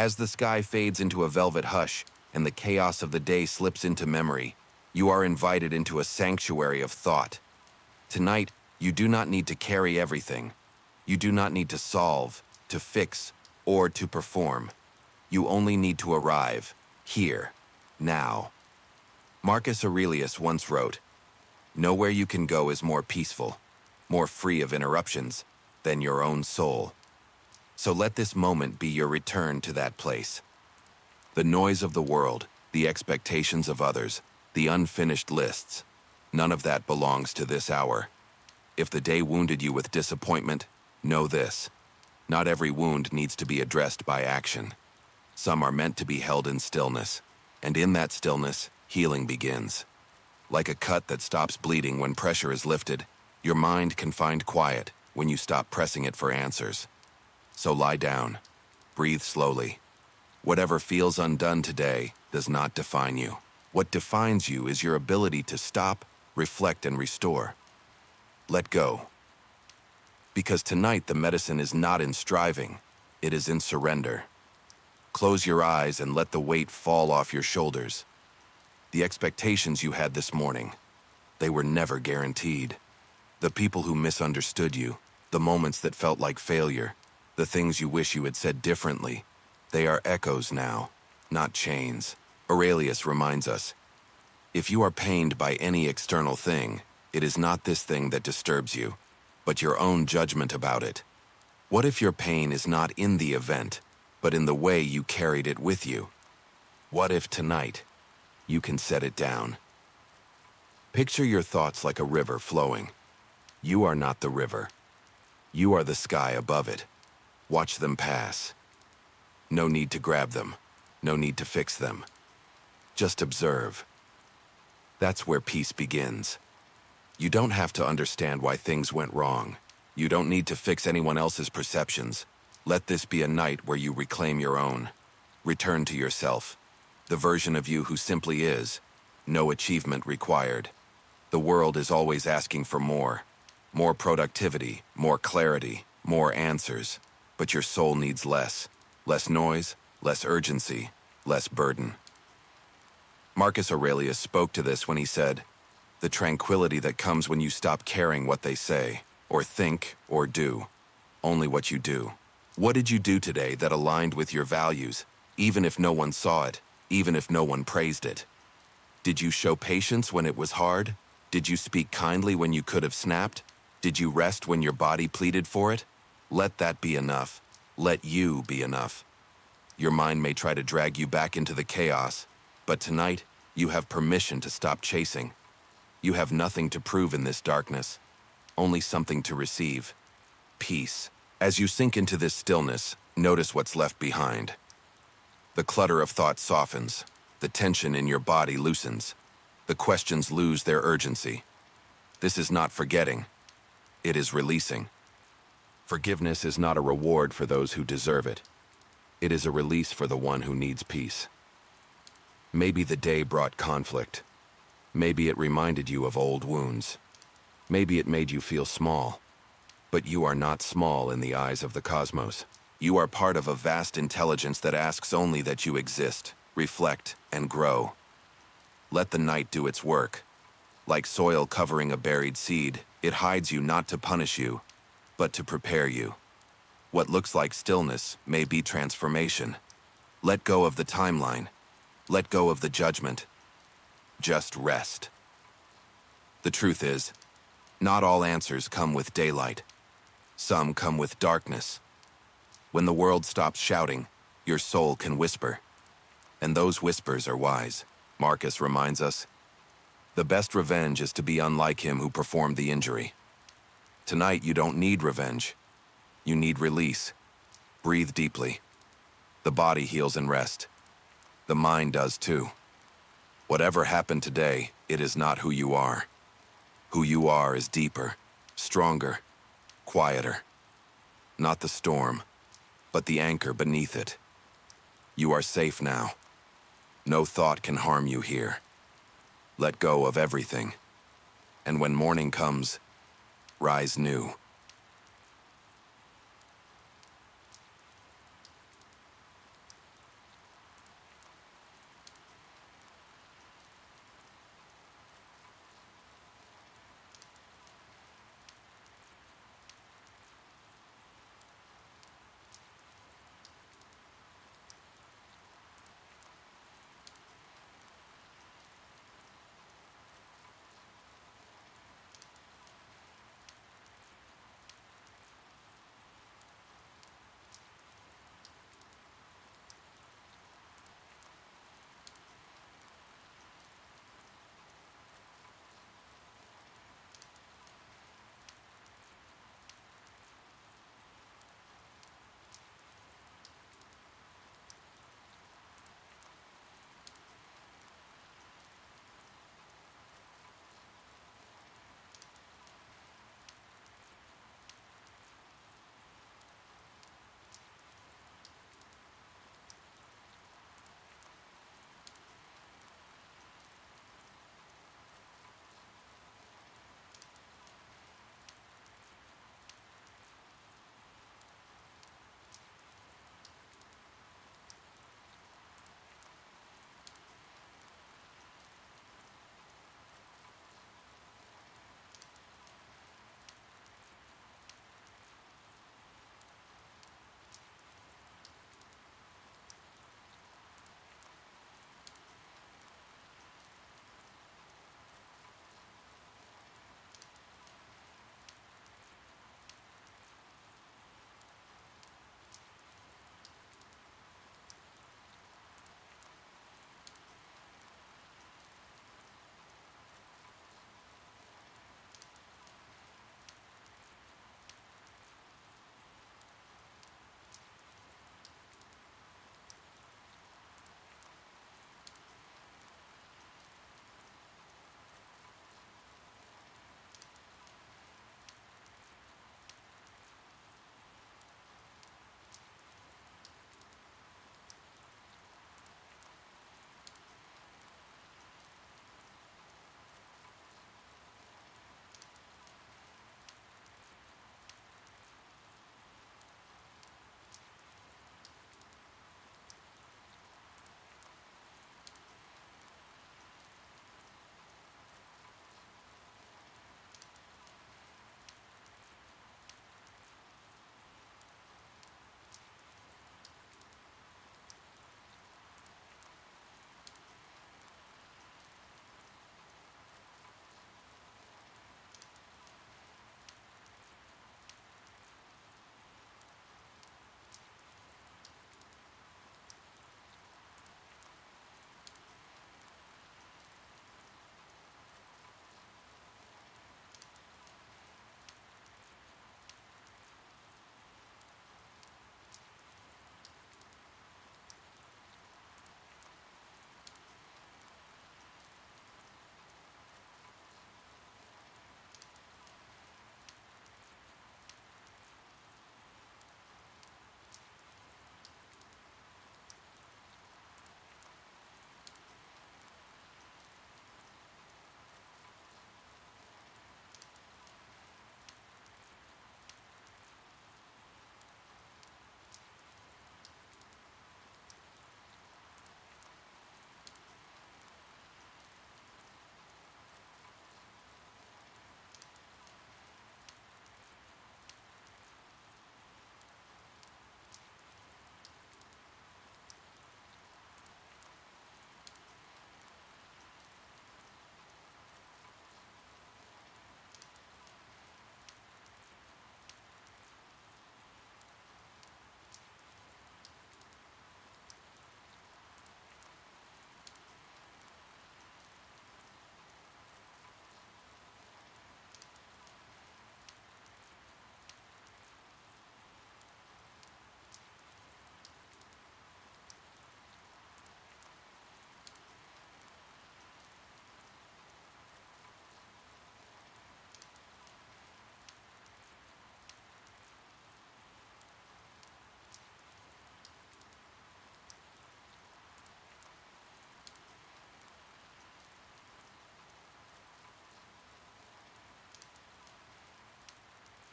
As the sky fades into a velvet hush and the chaos of the day slips into memory, you are invited into a sanctuary of thought. Tonight, you do not need to carry everything. You do not need to solve, to fix, or to perform. You only need to arrive, here, now. Marcus Aurelius once wrote, "Nowhere you can go is more peaceful, more free of interruptions, than your own soul." So let this moment be your return to that place. The noise of the world, the expectations of others, the unfinished lists, none of that belongs to this hour. If the day wounded you with disappointment, know this: not every wound needs to be addressed by action. Some are meant to be held in stillness, and in that stillness, healing begins. Like a cut that stops bleeding when pressure is lifted, your mind can find quiet when you stop pressing it for answers. So lie down, breathe slowly. Whatever feels undone today does not define you. What defines you is your ability to stop, reflect, and restore. Let go. Because tonight the medicine is not in striving, it is in surrender. Close your eyes and let the weight fall off your shoulders. The expectations you had this morning, they were never guaranteed. The people who misunderstood you, the moments that felt like failure, the things you wish you had said differently, they are echoes now, not chains. Aurelius reminds us, if you are pained by any external thing, it is not this thing that disturbs you, but your own judgment about it. What if your pain is not in the event, but in the way you carried it with you? What if tonight, you can set it down? Picture your thoughts like a river flowing. You are not the river. You are the sky above it. Watch them pass. No need to grab them. No need to fix them. Just observe. That's where peace begins. You don't have to understand why things went wrong. You don't need to fix anyone else's perceptions. Let this be a night where you reclaim your own. Return to yourself, the version of you who simply is, no achievement required. The world is always asking for more. More productivity, more clarity, more answers. But your soul needs less. Less noise, less urgency, less burden. Marcus Aurelius spoke to this when he said, "The tranquility that comes when you stop caring what they say, or think, or do. Only what you do." What did you do today that aligned with your values, even if no one saw it, even if no one praised it? Did you show patience when it was hard? Did you speak kindly when you could have snapped? Did you rest when your body pleaded for it? Let that be enough. Let you be enough. Your mind may try to drag you back into the chaos, but tonight, you have permission to stop chasing. You have nothing to prove in this darkness, only something to receive: peace. As you sink into this stillness, notice what's left behind. The clutter of thought softens, the tension in your body loosens, the questions lose their urgency. This is not forgetting, it is releasing. Forgiveness is not a reward for those who deserve it. It is a release for the one who needs peace. Maybe the day brought conflict. Maybe it reminded you of old wounds. Maybe it made you feel small. But you are not small in the eyes of the cosmos. You are part of a vast intelligence that asks only that you exist, reflect, and grow. Let the night do its work. Like soil covering a buried seed, it hides you not to punish you, but to prepare you. What looks like stillness may be transformation. Let go of the timeline. Let go of the judgment. Just rest. The truth is, not all answers come with daylight. Some come with darkness. When the world stops shouting, your soul can whisper. And those whispers are wise. Marcus reminds us, the best revenge is to be unlike him who performed the injury. Tonight you don't need revenge. You need release. Breathe deeply. The body heals in rest. The mind does too. Whatever happened today, it is not who you are. Who you are is deeper, stronger, quieter. Not the storm, but the anchor beneath it. You are safe now. No thought can harm you here. Let go of everything. And when morning comes, rise new.